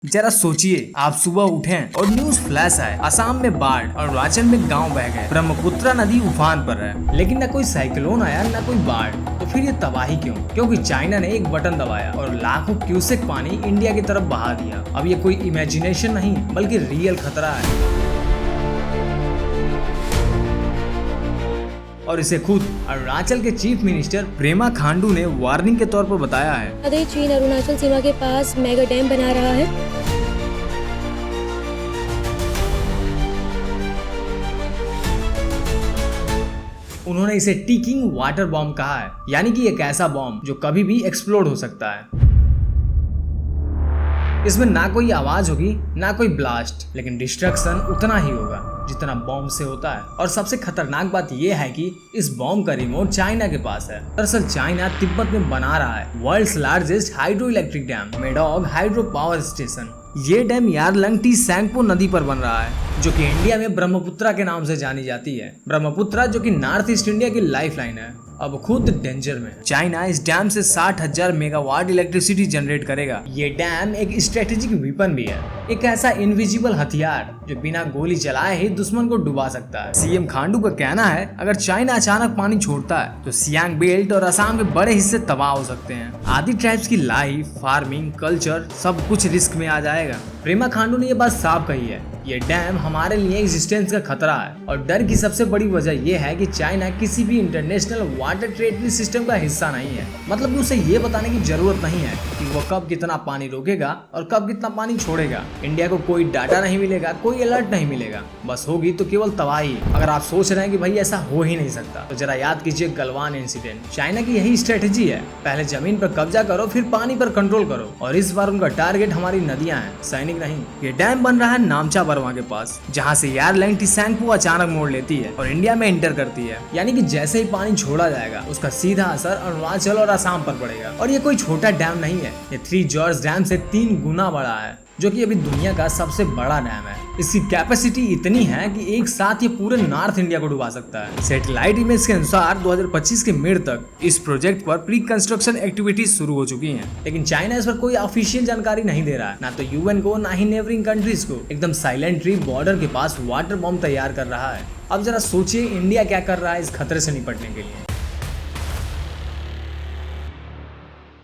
जरा सोचिए, आप सुबह उठें और न्यूज फ्लैश आए, असम में बाढ़ और अरुणाचल में गांव बह गए, ब्रह्मपुत्र नदी उफान पर है, लेकिन न कोई साइक्लोन आया न कोई बाढ़। तो फिर ये तबाही क्यों? क्योंकि चाइना ने एक बटन दबाया और लाखों क्यूसेक पानी इंडिया की तरफ बहा दिया। अब ये कोई इमेजिनेशन नहीं बल्कि रियल खतरा है, और इसे खुद अरुणाचल के चीफ मिनिस्टर पेमा खांडू ने वार्निंग के तौर पर बताया है। चीन अरुणाचल सीमा के पास मेगा डैम बना रहा है। उन्होंने इसे टिकिंग वाटर बॉम्ब कहा है, यानी कि एक ऐसा बॉम्ब जो कभी भी एक्सप्लोड हो सकता है। इसमें ना कोई आवाज होगी ना कोई ब्लास्ट, लेकिन डिस्ट्रक्शन उतना ही होगा जितना बॉम्ब से होता है। और सबसे खतरनाक बात यह है कि इस बॉम्ब का रिमोट चाइना के पास है। दरअसल चाइना तिब्बत में बना रहा है world's largest hydro electric dam Medog hydro power station. ये डैम यारलंग सैंगपो नदी पर बन रहा है, जो कि इंडिया में ब्रह्मपुत्रा के नाम से जानी जाती है। ब्रह्मपुत्रा जो कि नॉर्थ ईस्ट इंडिया की लाइफलाइन है, अब खुद डेंजर में। चाइना इस डैम से 60,000 मेगावाट इलेक्ट्रिसिटी जनरेट करेगा। ये डैम एक स्ट्रेटेजिक वेपन भी है, एक ऐसा इनविजिबल हथियार जो बिना गोली चलाए ही दुश्मन को डुबा सकता है। सीएम खांडू का कहना है, अगर चाइना अचानक पानी छोड़ता है तो सियांग बेल्ट और असम के बड़े हिस्से तबाह हो सकते हैं। आदि ट्राइब्स की लाइफ, फार्मिंग, कल्चर सब कुछ रिस्क में आ जाएगा। पेमा खांडू ने ये बात साफ कही है, ये डैम हमारे लिए एग्जिस्टेंस का खतरा है। और डर की सबसे बड़ी वजह यह है कि चाइना किसी भी इंटरनेशनल वाटर ट्रेड सिस्टम का हिस्सा नहीं है। मतलब उसे ये बताने की जरूरत नहीं है कि वो कब कितना पानी रोकेगा और कब कितना पानी छोड़ेगा। इंडिया को कोई डाटा नहीं मिलेगा, कोई अलर्ट नहीं मिलेगा, बस होगी तो केवल तबाही। अगर आप सोच रहे हैं कि भाई ऐसा हो ही नहीं सकता, तो जरा याद कीजिए गलवान इंसिडेंट। चाइना की यही स्ट्रेटेजी है, पहले जमीन पर कब्जा करो फिर पानी पर कंट्रोल करो। और इस बार उनका टारगेट हमारी नदियां हैं, सैनिक नहीं। ये डैम बन रहा है नामचा बरवा के पास, जहाँ से यारलंग सैंगपो अचानक मोड़ लेती है और इंडिया में एंटर करती है। यानी कि जैसे ही पानी छोड़ा जाएगा उसका सीधा असर अरुणाचल और असम पर पड़ेगा। और ये कोई छोटा डैम नहीं है, ये 3 जॉर्ज डैम से 3 गुना बड़ा है, जो कि अभी दुनिया का सबसे बड़ा डैम है। इसकी कैपेसिटी इतनी है कि एक साथ ये पूरे नॉर्थ इंडिया को डुबा सकता है। सैटेलाइट इमेज के अनुसार 2025 के मिड तक इस प्रोजेक्ट पर प्री कंस्ट्रक्शन एक्टिविटीज शुरू हो चुकी हैं। लेकिन चाइना इस पर कोई ऑफिशियल जानकारी नहीं दे रहा है, ना तो यूएन को ना ही नेबरिंग कंट्रीज को। एकदम साइलेंटली बॉर्डर के पास वाटर बॉम्ब तैयार कर रहा है। अब जरा सोचिए इंडिया क्या कर रहा है इस खतरे से निपटने के लिए।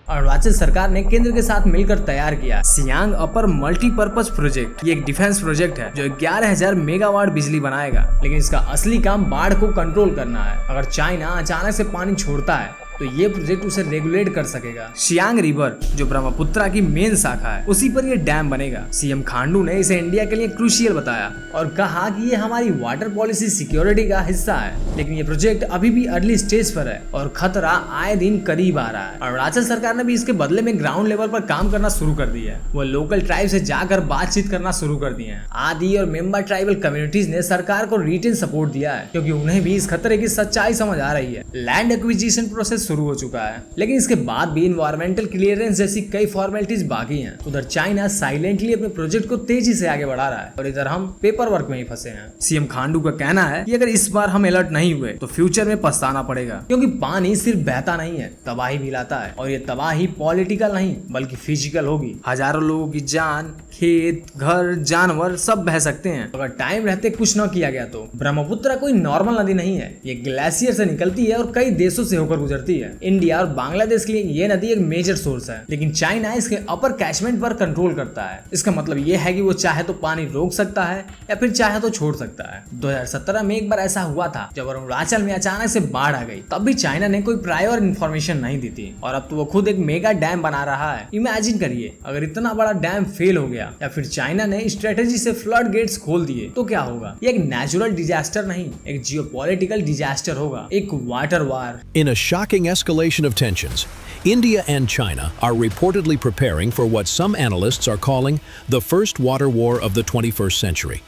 अरुणाचल सरकार ने केंद्र के साथ मिलकर तैयार किया सियांग अपर मल्टीपर्पज प्रोजेक्ट। ये एक डिफेंस प्रोजेक्ट है जो 11,000 मेगावाट बिजली बनाएगा, लेकिन इसका असली काम बाढ़ को कंट्रोल करना है। अगर चाइना अचानक से पानी छोड़ता है तो ये प्रोजेक्ट उसे रेगुलेट कर सकेगा। सियांग रिवर जो ब्रह्मपुत्रा की मेन शाखा है, उसी पर ये डैम बनेगा। सीएम खांडू ने इसे इंडिया के लिए क्रूशियल बताया और कहा कि ये हमारी वाटर पॉलिसी सिक्योरिटी का हिस्सा है। लेकिन ये प्रोजेक्ट अभी भी अर्ली स्टेज पर है और खतरा आए दिन करीब आ रहा है। अरुणाचल सरकार ने भी इसके बदले में ग्राउंड लेवल पर काम करना शुरू कर दिया है। वो लोकल ट्राइब से जाकर बातचीत करना शुरू कर दिए हैं। आदि और मेंबर ट्राइबल कम्युनिटीज ने सरकार को रिटेन सपोर्ट दिया है, क्योंकि उन्हें भी इस खतरे की सच्चाई समझ आ रही है। लैंड एक्विजिशन प्रोसेस शुरू हो चुका है, लेकिन इसके बाद भी इन्वायरमेंटल क्लियरेंस जैसी कई फॉर्मेलिटीज बाकी हैं। उधर चाइना साइलेंटली अपने प्रोजेक्ट को तेजी से आगे बढ़ा रहा है और इधर हम पेपर वर्क में ही फंसे हैं। सीएम खांडू का कहना है कि अगर इस बार हम अलर्ट नहीं हुए तो फ्यूचर में पछताना पड़ेगा, क्योंकि पानी सिर्फ बहता नहीं है, तबाही भी लाता है। और ये तबाही पॉलिटिकल नहीं बल्कि फिजिकल होगी। हजारों लोगों की जान, खेत, घर, जानवर सब बह सकते हैं अगर टाइम रहते कुछ न किया गया तो। ब्रह्मपुत्रा कोई नॉर्मल नदी नहीं है, ये ग्लेशियर से निकलती है और कई देशों से होकर गुजरती है। इंडिया और बांग्लादेश के लिए ये नदी एक मेजर सोर्स है, लेकिन चाइना इसके अपर कैचमेंट पर कंट्रोल करता है। इसका मतलब ये है कि वो चाहे तो पानी रोक सकता है या फिर चाहे तो छोड़ सकता है। 2017 में एक बार ऐसा हुआ था जब अरुणाचल में अचानक से बाढ़ आ गई। तब भी चाइना ने कोई प्रायर इन्फॉर्मेशन नहीं दी थी, और अब तो वो खुद एक मेगा डैम बना रहा है। इमेजिन करिए, अगर इतना बड़ा डैम फेल हो गया या फिर चाइना ने स्ट्रेटेजी से फ्लड गेट्स खोल दिए तो क्या होगा? ये एक नेचुरल डिजास्टर नहीं, एक जियोपॉलिटिकल डिजास्टर होगा, एक water war. In a shocking escalation of tensions, India and China are reportedly preparing for what some analysts are calling the first water war of the 21st century.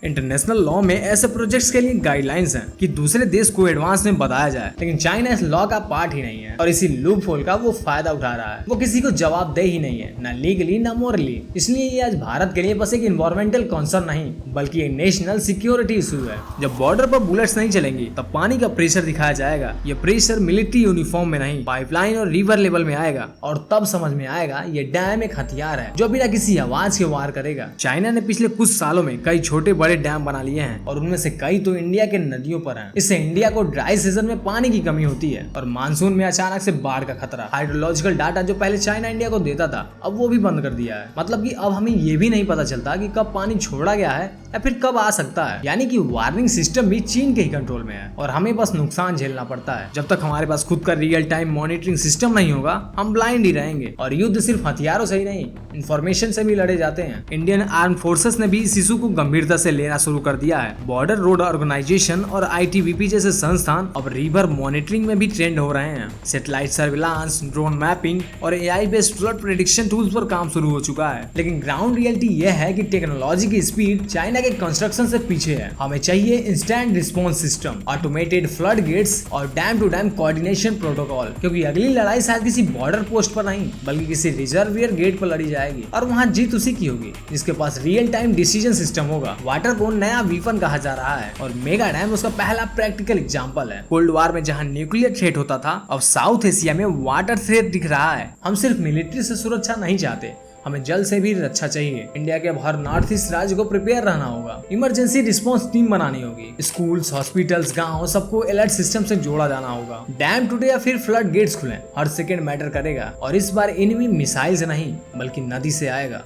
International law में ऐसे projects के लिए guidelines हैं कि दूसरे देश को advance में बताया जाए, लेकिन चाइना इस लॉ का पार्ट ही नहीं है और इसी लूप होल का वो फायदा उठा रहा है। वो किसी को जवाब दे ही नहीं है, ना लीगली ना मोरली। इसलिए ये आज भारत के लिए बस एक इन्वायरमेंटल कंसर्न नहीं बल्कि एक नेशनल सिक्योरिटी इशू है। जब बॉर्डर पर बुलेट्स नहीं चलेंगी तब पानी का प्रेशर दिखाया जाएगा। ये प्रेशर मिलिट्री यूनिफॉर्म में नहीं, पाइपलाइन और रिवर लेवल में आएगा और तब समझ में आएगा ये डैम एक हथियार है जो बिना किसी आवाज के वार करेगा। चाइना ने पिछले कुछ सालों में कई छोटे बड़े डैम बना लिए हैं और उनमें से कई तो इंडिया के नदियों पर हैं। इससे इंडिया को ड्राई सीजन में पानी की कमी होती है और मानसून में अचानक से बाढ़ का खतरा। हाइड्रोलॉजिकल डाटा जो पहले चाइना इंडिया को देता था अब वो भी बंद कर दिया है। मतलब कि अब हमें ये भी नहीं पता चलता कि कब पानी छोड़ा गया है या फिर कब आ सकता है। यानी कि वार्निंग सिस्टम भी चीन के ही कंट्रोल में है और हमें बस नुकसान झेलना पड़ता है। जब तक हमारे पास खुद का रियल टाइम मॉनिटरिंग सिस्टम नहीं होगा हम ब्लाइंड ही रहेंगे। और युद्ध सिर्फ हथियारों से ही नहीं, इंफॉर्मेशन से भी लड़े जाते हैं। इंडियन आर्म फोर्सेस ने भी इस इशू को गंभीरता से लेना शुरू कर दिया है। बॉर्डर रोड ऑर्गेनाइजेशन और ITBP जैसे संस्थान अब रिवर मॉनिटरिंग में भी ट्रेंड हो रहे हैं। सैटेलाइट सर्विलांस, ड्रोन मैपिंग और AI based flood prediction tools पर काम शुरू हो चुका है। लेकिन ग्राउंड रियलिटी यह है कि टेक्नोलॉजी की स्पीड चाइना के कंस्ट्रक्शन से पीछे है। हमें चाहिए instant response system, automated flood gates और dam to dam coordination protocol, क्योंकि अगली लड़ाई शायद किसी बॉर्डर पोस्ट पर नहीं बल्कि किसी रिजर्वियर गेट पर लड़ी जाएगी और वहाँ जीत उसी की होगी जिसके पास रियल टाइम डिसीजन सिस्टम होगा। वाटर को नया वीपन कहा जा रहा है और मेगा डैम उसका पहला प्रैक्टिकल एग्जांपल है। कोल्ड वॉर में जहां न्यूक्लियर थ्रेट होता था अब साउथ एशिया में वाटर थ्रेट दिख रहा है। हम सिर्फ मिलिट्री से सुरक्षा नहीं चाहते, हमें जल से भी रक्षा चाहिए। इंडिया के अब हर नॉर्थ ईस्ट राज्य को प्रिपेयर रहना होगा। इमरजेंसी रिस्पांस टीम बनानी होगी। स्कूल्स, हॉस्पिटल्स, गांव सबको अलर्ट सिस्टम से जोड़ा जाना होगा। डैम टूटे या फिर फ्लड गेट्स खुले, हर सेकेंड मैटर करेगा और इस बार एनिमी मिसाइल से नहीं बल्कि नदी से आएगा।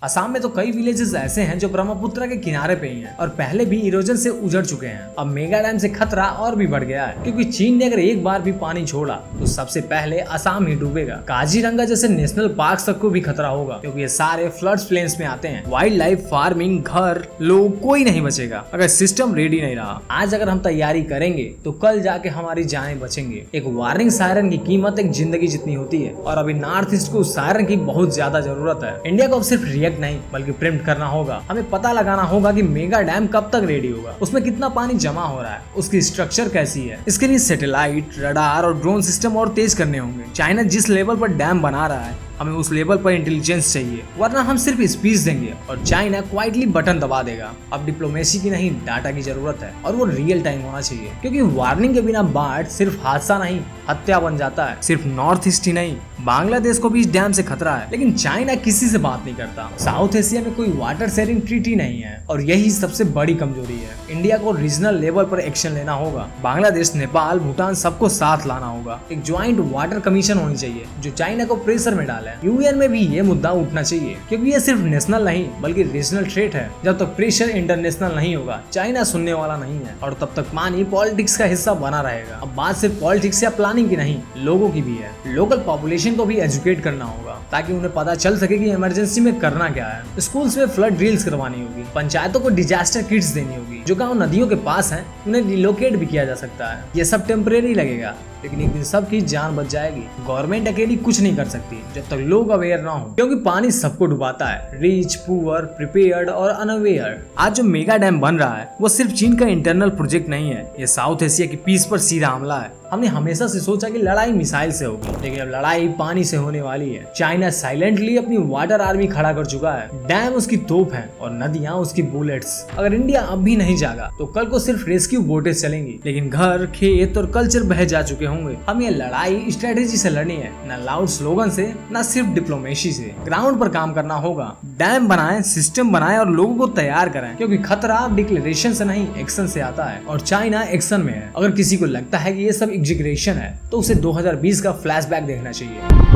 असम में तो कई विलेजेस ऐसे हैं जो ब्रह्मपुत्र के किनारे पे ही हैं और पहले भी इरोजन से उजड़ चुके हैं। अब मेगा डैम से खतरा और भी बढ़ गया है क्योंकि चीन ने अगर एक बार भी पानी छोड़ा तो सबसे पहले असम ही डूबेगा। काजीरंगा जैसे नेशनल पार्क तक को भी खतरा होगा क्योंकि ये सारे फ्लड्स प्लेन्स में आते हैं। वाइल्ड लाइफ, फार्मिंग, घर, लोग कोई नहीं बचेगा अगर सिस्टम रेडी नहीं रहा। आज अगर हम तैयारी करेंगे तो कल जाके हमारी जानें बचेंगे। एक वार्निंग सायरन की कीमत एक जिंदगी जितनी होती है और अभी नॉर्थ ईस्ट को उस सायरन की बहुत ज्यादा जरूरत है। इंडिया को अब सिर्फ रिएक्ट नहीं बल्कि प्रिम्प्ट करना होगा। हमें पता लगाना होगा कि मेगा डैम कब तक रेडी होगा, उसमें कितना पानी जमा हो रहा है, उसकी स्ट्रक्चर कैसी है। इसके लिए सैटेलाइट, रडार और ड्रोन सिस्टम और तेज करने होंगे। चाइना जिस लेवल पर डैम बना रहा है हमें उस लेवल पर इंटेलिजेंस चाहिए, वरना हम सिर्फ स्पीच देंगे और चाइना क्वाइटली बटन दबा देगा। अब डिप्लोमेसी की नहीं डाटा की जरूरत है और वो रियल टाइम होना चाहिए क्योंकि वार्निंग के बिना बाढ़ सिर्फ हादसा नहीं हत्या बन जाता है। सिर्फ नॉर्थ ईस्ट ही नहीं बांग्लादेश को भी इस डैम से खतरा है, लेकिन चाइना किसी से बात नहीं करता। साउथ एशिया में कोई वाटर शेयरिंग ट्रीटी नहीं है और यही सबसे बड़ी कमजोरी है। इंडिया को रीजनल लेवल पर एक्शन लेना होगा। बांग्लादेश, नेपाल, भूटान सबको साथ लाना होगा। एक ज्वाइंट वाटर कमीशन होनी चाहिए जो चाइना को प्रेशर में डाले। यूएन में भी ये मुद्दा उठना चाहिए क्योंकि ये सिर्फ नेशनल नहीं बल्कि रीजनल थ्रेट है। जब तक प्रेशर इंटरनेशनल नहीं होगा चाइना सुनने वाला नहीं है और तब तक पानी पॉलिटिक्स का हिस्सा बना रहेगा। अब बात सिर्फ पॉलिटिक्स या प्लानिंग की नहीं, लोगों की भी है। लोकल पॉपुलेशन को भी एजुकेट करना होगा ताकि उन्हें पता चल सके कि इमरजेंसी में करना क्या है। स्कूल्स में फ्लड ड्रिल्स करवानी होगी। पंचायतों को डिजास्टर किट्स देनी होगी। जो गांव नदियों के पास हैं उन्हें रिलोकेट भी किया जा सकता है। ये सब टेम्परेरी लगेगा लेकिन एक दिन सबकी जान बच जाएगी। गवर्नमेंट अकेली कुछ नहीं कर सकती जब तक लोग अवेयर ना हो, क्योंकि पानी सबको डुबाता है, रिच, पुअर, प्रिपेयर्ड और अनअवेयर। आज जो मेगा डैम बन रहा है वो सिर्फ चीन का इंटरनल प्रोजेक्ट नहीं है, ये साउथ एशिया की पीस पर सीधा हमला है। हमने हमेशा से सोचा कि लड़ाई मिसाइल से होगी, लेकिन अब लड़ाई पानी से होने वाली है। चाइना साइलेंटली अपनी वाटर आर्मी खड़ा कर चुका है। डैम उसकी तोप है और नदियां उसकी बुलेट्स। अगर इंडिया अब भी नहीं जागा तो कल को सिर्फ रेस्क्यू बोटें चलेंगी, लेकिन घर, खेत और कल्चर बह जा चुके होंगे। हम ये लड़ाई स्ट्रेटेजी से लड़नी है, न लाउड स्लोगन से, न सिर्फ डिप्लोमेसी से। ग्राउंड पर काम करना होगा। डैम बनाएं, सिस्टम बनाएं और लोगों को तैयार करें, क्योंकि खतरा डिक्लेरेशन से नहीं एक्शन से आता है और चाइना एक्शन में है। अगर किसी को लगता है कि ये सब एग्जीक्यूशन है तो उसे 2020 का फ्लैशबैक देखना चाहिए।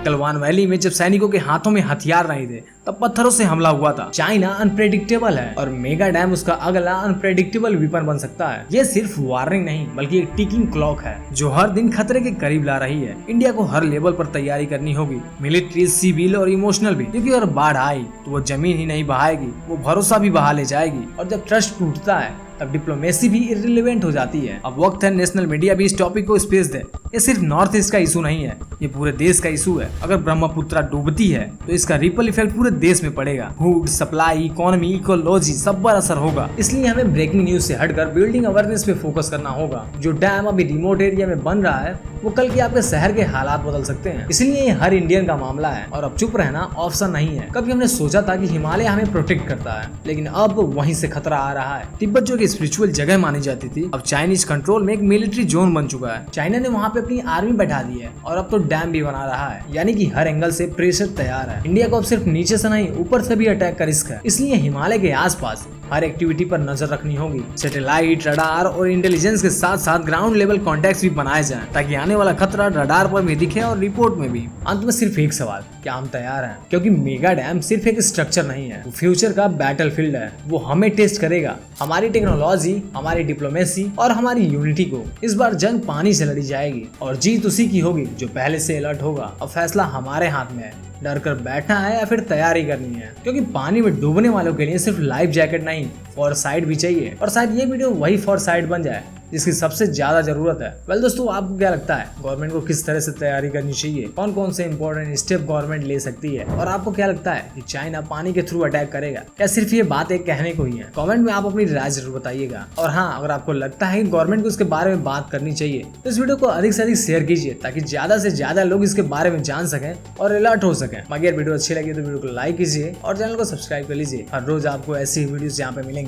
गलवान वैली में जब सैनिकों के हाथों में हथियार नहीं थे तब पत्थरों से हमला हुआ था। चाइना अनप्रेडिक्टेबल है और मेगा डैम उसका अगला अनप्रेडिक्टेबल वेपन बन सकता है। ये सिर्फ वार्निंग नहीं बल्कि एक टिकिंग क्लॉक है जो हर दिन खतरे के करीब ला रही है। इंडिया को हर लेवल पर तैयारी करनी होगी, मिलिट्री, सिविल और इमोशनल भी, क्योंकि अगर बाढ़ आई तो वो जमीन ही नहीं बहाएगी, वो भरोसा भी बहा ले जाएगी। और जब ट्रस्ट टूटता है तब डिप्लोमेसी भी इर्रिलेवेंट हो जाती है। अब वक्त है नेशनल मीडिया भी इस टॉपिक को स्पेस दे। ये सिर्फ नॉर्थ ईस्ट का इशू नहीं है, ये पूरे देश का इशू है। अगर ब्रह्मपुत्रा डूबती है तो इसका रिपल इफेक्ट पूरे देश में पड़ेगा। फूड सप्लाई, इकोनॉमी, इकोलॉजी सब पर असर होगा। इसलिए हमें ब्रेकिंग न्यूज से हटकर बिल्डिंग अवेयरनेस पे फोकस करना होगा। जो डैम अभी रिमोट एरिया में बन रहा है वो कल के आपके शहर के हालात बदल सकते हैं। इसलिए ये हर इंडियन का मामला है और अब चुप रहना ऑप्शन नहीं है। कभी हमने सोचा था कि हिमालय हमें प्रोटेक्ट करता है, लेकिन अब वहीं से खतरा आ रहा है। तिब्बत जो कि स्पिरिचुअल जगह मानी जाती थी, अब चाइनीज कंट्रोल में एक मिलिट्री जोन बन चुका है। चाइना ने वहाँ पे अपनी आर्मी बैठा दी है और अब तो डैम भी बना रहा है, यानी कि हर एंगल से प्रेशर तैयार है। इंडिया को अब सिर्फ नीचे से नहीं ऊपर से भी अटैक का रिस्क है। इसलिए हिमालय के आसपास हर एक्टिविटी पर नजर रखनी होगी। सैटेलाइट, रडार और इंटेलिजेंस के साथ साथ ग्राउंड लेवल कॉन्टैक्ट्स भी बनाए जाएं, ताकि आने वाला खतरा रडार पर भी दिखे और रिपोर्ट में भी। अंत में सिर्फ एक सवाल, क्या हम तैयार हैं? क्योंकि मेगा डैम सिर्फ एक स्ट्रक्चर नहीं है, वो फ्यूचर का बैटलफील्ड है। वो हमें टेस्ट करेगा, हमारी टेक्नोलॉजी, हमारी डिप्लोमेसी और हमारी यूनिटी को। इस बार जंग पानी से लड़ी जाएगी और जीत उसी की होगी जो पहले से अलर्ट होगा। अब फैसला हमारे हाथ में है, डर कर बैठना है या फिर तैयारी करनी है। क्योंकि पानी में डूबने वालों के लिए सिर्फ लाइफ जैकेट नहीं, फॉरसाइट भी चाहिए। और शायद ये वीडियो वही फॉरसाइट बन जाए जिसकी सबसे ज्यादा जरूरत है। वेल दोस्तों, आपको क्या लगता है गवर्नमेंट को किस तरह से तैयारी करनी चाहिए? कौन कौन से इंपॉर्टेंट स्टेप गवर्नमेंट ले सकती है? और आपको क्या लगता है कि चाइना पानी के थ्रू अटैक करेगा या सिर्फ ये बात एक कहने को ही है? कमेंट में आप अपनी राय जरूर बताइएगा। और हाँ, अगर आपको लगता है कि गवर्नमेंट को इसके बारे में बात करनी चाहिए तो इस वीडियो को अधिक से अधिक शेयर कीजिए, ताकि ज्यादा से ज्यादा लोग इसके बारे में जान सकें और अलर्ट हो सकें। अगर वीडियो अच्छी लगी तो वीडियो को लाइक कीजिए और चैनल को सब्सक्राइब कर लीजिए। हर रोज आपको ऐसी वीडियोस यहाँ पे मिलेंगी।